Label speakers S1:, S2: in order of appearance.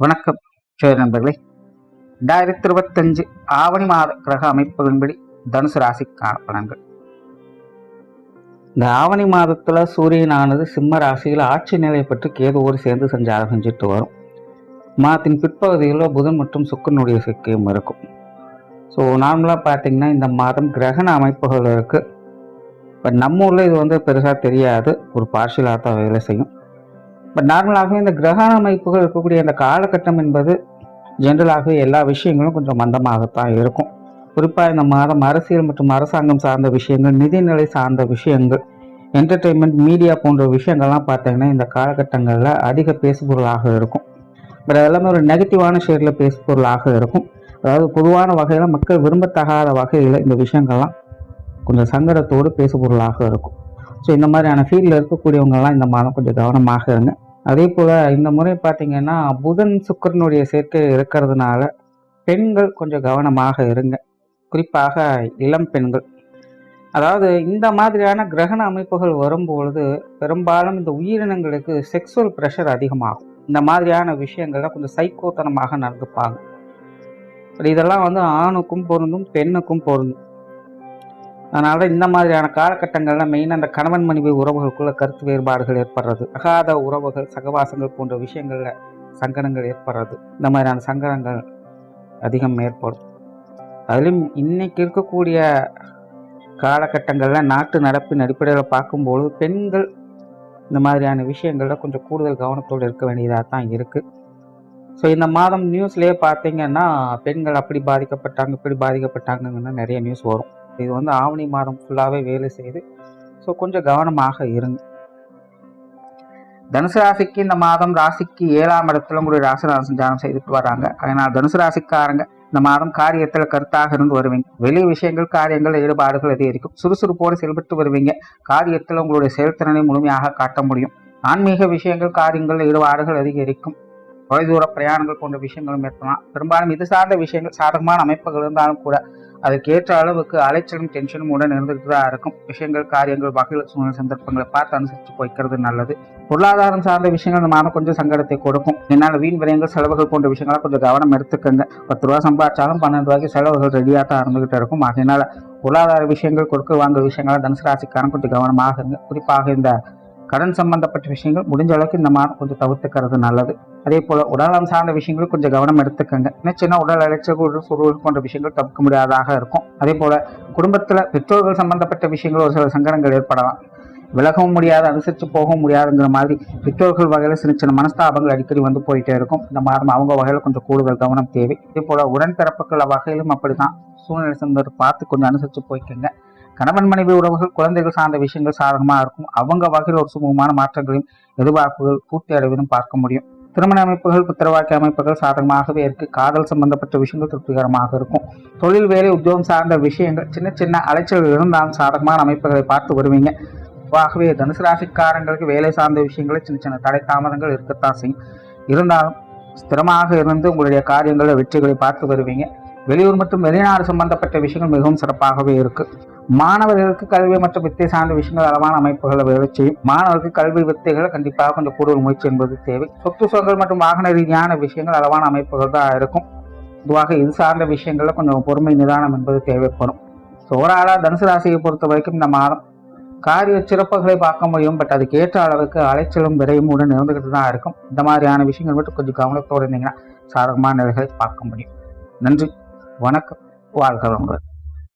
S1: வணக்கம் சரி நண்பர்களே, 2025 ஆவணி மாத கிரக அமைப்புகளின்படி தனுசு ராசிக்கான பலன்கள். இந்த ஆவணி மாதத்துல சூரியனானது சிம்ம ராசியில் ஆட்சி நிலை பெற்று கேதுவோடு சேர்ந்து சஞ்சாரம் செஞ்சுட்டு வரும். மாதத்தின் பிற்பகுதியில் புதன் மற்றும் சுக்கிரனுடைய சேர்க்கையும் இருக்கும். ஸோ நார்மலாக பார்த்தீங்கன்னா இந்த மாதம் கிரகண அமைப்புகள் இருக்குது. பட் நம்ம ஊரில் இது பெருசாக தெரியாது, ஒரு பார்ஷியலாக தான் வேலை செய்யும். பட் நார்மலாகவே இந்த கிரகண அமைப்புகள் இருக்கக்கூடிய இந்த காலகட்டம் என்பது ஜென்ரலாகவே எல்லா விஷயங்களும் கொஞ்சம் மந்தமாகத்தான் இருக்கும். குறிப்பாக இந்த மாதம் அரசியல் மற்றும் அரசாங்கம் சார்ந்த விஷயங்கள், நிதிநிலை சார்ந்த விஷயங்கள், என்டர்டெயின்மெண்ட், மீடியா போன்ற விஷயங்கள்லாம் பார்த்தீங்கன்னா இந்த காலகட்டங்களில் அதிக பேசுபொருளாக இருக்கும். பட் அதெல்லாமே ஒரு நெகட்டிவான ஷேரில் பேசுபொருளாக இருக்கும். அதாவது பொதுவான வகையில் மக்கள் விரும்பத்தகாத வகையில் இந்த விஷயங்கள்லாம் கொஞ்சம் சங்கடத்தோடு பேசுபொருளாக இருக்கும். ஸோ இந்த மாதிரியான ஃபீல்டில் இருக்கக்கூடியவங்கெல்லாம் இந்த மாதம் கொஞ்சம் கவனமாக இருங்க. அதே போல் இந்த முறை பார்த்திங்கன்னா புதன் சுக்கிரனுடைய சேர்க்கை இருக்கிறதுனால பெண்கள் கொஞ்சம் கவனமாக இருங்க. குறிப்பாக இளம் பெண்கள். அதாவது இந்த மாதிரியான கிரகண அமைப்புகள் வரும்பொழுது பெரும்பாலும் இந்த உயிரினங்களுக்கு செக்ஸுவல் ப்ரெஷர் அதிகமாகும். இந்த மாதிரியான விஷயங்கள்ல கொஞ்சம் சைக்கோத்தனமாக நடந்துப்பாங்க. இதெல்லாம் ஆணுக்கும் பொருந்தும், பெண்ணுக்கும் பொருந்தும். அதனால இந்த மாதிரியான காலகட்டங்களில் மெயினாக அந்த கணவன் மனைவி உறவுகளுக்குள்ள கருத்து வேறுபாடுகள் ஏற்படுறது, அகாத உறவுகள், சகவாசங்கள் போன்ற விஷயங்களில் சங்கடங்கள் ஏற்படுறது, இந்த மாதிரியான சங்கடங்கள் அதிகம் ஏற்படும். அதிலும் இன்னைக்கு இருக்கக்கூடிய காலகட்டங்களில் நாட்டு நடப்பின் அடிப்படையில் பார்க்கும்போது பெண்கள் இந்த மாதிரியான விஷயங்களில் கொஞ்சம் கூடுதல் கவனத்தோடு இருக்க வேண்டியதாக தான் இருக்குது. ஸோ இந்த மாதம் நியூஸ்லேயே பார்த்தீங்கன்னா பெண்கள் அப்படி பாதிக்கப்பட்டாங்க, இப்படி பாதிக்கப்பட்டாங்கன்னு நிறைய நியூஸ் வரும். இது ஆவணி மாதம் ஃபுல்லாகவே வேலை செய்யுது. ஸோ கொஞ்சம் கவனமாக இருங்க. தனுசு ராசிக்கு இந்த மாதம் ராசிக்கு 7ஆம் இடத்துல உங்களுடைய ராசிநாதன் சஞ்சாரம் செய்துட்டு வராங்க. அதனால் தனுசு ராசிக்காரங்க இந்த மாதம் காரியத்தில் கருத்தாக இருந்து வருவீங்க. வெளி விஷயங்கள், காரியங்கள், ஈடுபாடுகள் அதிகரிக்கும். சுறுசுறுப்போடு செயல்பட்டு வருவீங்க. காரியத்தில் உங்களுடைய செயல்திறனை முழுமையாக காட்ட முடியும். ஆன்மீக விஷயங்கள், காரியங்கள், ஈடுபாடுகள் அதிகரிக்கும். தொலைதூர பிரயாணங்கள் போன்ற விஷயங்களும் ஏற்படலாம். பெரும்பாலும் இது சார்ந்த விஷயங்கள் சாதகமான அமைப்புகள் இருந்தாலும் கூட அதுக்கேற்ற அளவுக்கு அலைச்சலும் டென்ஷனும் உடன் இருந்துகிட்டு தான் இருக்கும். விஷயங்கள், காரியங்கள், வகையில் சூழ்நிலை சந்தர்ப்பங்களை பார்த்து அனுசரித்து போய்க்கிறது நல்லது. பொருளாதாரம் சார்ந்த விஷயங்கள் இந்த மாதம் கொஞ்சம் சங்கடத்தை கொடுக்கும். என்னால் வீண் விரயங்கள், செலவுகள் போன்ற விஷயங்களை கொஞ்சம் கவனம் எடுத்துக்கங்க. 10 ரூபா சம்பாதிச்சாலும் 12 ரூபாய்க்கு செலவுகள் ரெடியாக தான் இருந்துகிட்டு இருக்கும். அதனால பொருளாதார விஷயங்கள், கொடுக்க வாங்க விஷயங்களை தனுசு ராசிக்காரன் கொஞ்சம் கவனமாக இருங்க. குறிப்பாக இந்த கடன் சம்பந்தப்பட்ட விஷயங்கள் முடிஞ்ச அளவுக்கு இந்த மாதம் கொஞ்சம் தவிர்த்துக்கிறது நல்லது. அதே போல உடல்நலம் சார்ந்த விஷயங்கள் கொஞ்சம் கவனம் எடுத்துக்கங்க. சின்ன உடல் அலைச்சல், சுருள் போன்ற விஷயங்கள் தவிர்க்க முடியாததாக இருக்கும். அதே போல குடும்பத்துல பெற்றோர்கள் சம்பந்தப்பட்ட விஷயங்கள் ஒரு சில சங்கடங்கள் ஏற்படலாம். விலகவும் முடியாது, அனுசரித்து போகவும் முடியாதுங்கிற மாதிரி பெற்றோர்கள் வகையில் சின்ன சின்ன மனஸ்தாபங்கள் அடிக்கடி போயிட்டே இருக்கும். இந்த மாதம் அவங்க வகையில் கொஞ்சம் கூடுதல் கவனம் தேவை. அதே போல உடன்பிறப்புகள் வகையிலும் அப்படிதான் சூழ்நிலை சந்தர் பார்த்து கொஞ்சம் அனுசரித்து போய்க்குங்க. கணவன் மனைவி உறவுகள், குழந்தைகள் சார்ந்த விஷயங்கள் சாதகமாக இருக்கும். அவங்க வகையில் ஒரு சுமூகமான மாற்றங்களையும் எதிர்பார்ப்புகள் பூர்த்தி அடைவதும் பார்க்க முடியும். திருமண அமைப்புகள், புத்திரவாக்கிய அமைப்புகள் சாதகமாகவே இருக்கு. காதல் சம்பந்தப்பட்ட விஷயங்கள் திருப்திகரமாக இருக்கும். தொழில், வேலை, உத்தியோகம் சார்ந்த விஷயங்கள் சின்ன சின்ன அலைச்சல்கள் இருந்தாலும் சாதகமான அமைப்புகளை பார்த்து வருவீங்க. ஆகவே தனுசு ராசிக்காரங்களுக்கு வேலை சார்ந்த விஷயங்களில் சின்ன சின்ன தடை தாமதங்கள் இருக்கத்தான் செய்யும். இருந்தாலும் ஸ்திரமாக இருந்து உங்களுடைய காரியங்களில் வெற்றிகளை பார்த்து வருவீங்க. வெளியூர் மற்றும் வெளிநாடு சம்பந்தப்பட்ட விஷயங்கள் மிகவும் சிறப்பாகவே இருக்கு. மாணவர்களுக்கு கல்வி மற்றும் வித்தை சார்ந்த விஷயங்கள் அளவான அமைப்புகளை வேலை செய்யும். மாணவர்களுக்கு கல்வி வித்தைகளை கண்டிப்பாக கொஞ்சம் கூடுதல் முயற்சி என்பது தேவை. சொத்து சுகங்கள் மற்றும் வாகன ரீதியான விஷயங்கள் அளவான அமைப்புகள் தான் இருக்கும். பொதுவாக இது சார்ந்த விஷயங்கள்ல கொஞ்சம் பொறுமை, நிதானம் என்பது தேவைப்படும். ஸோ ஓவராலாக தனுசு ராசியை பொறுத்த வரைக்கும் இந்த மாதம் காரிய சிறப்புகளை பார்க்க முடியும். பட் அதுக்கு ஏற்ற அளவுக்கு அலைச்சலும் விரையும் உடன் இருந்துகிட்டு தான் இருக்கும். இந்த மாதிரியான விஷயங்கள் மட்டும் கொஞ்சம் கவனத்தோடு இருந்தீங்கன்னா சாதகமான நிலைகளை பார்க்க முடியும். நன்றி, வணக்கம், வாழ்க வளமுடன்.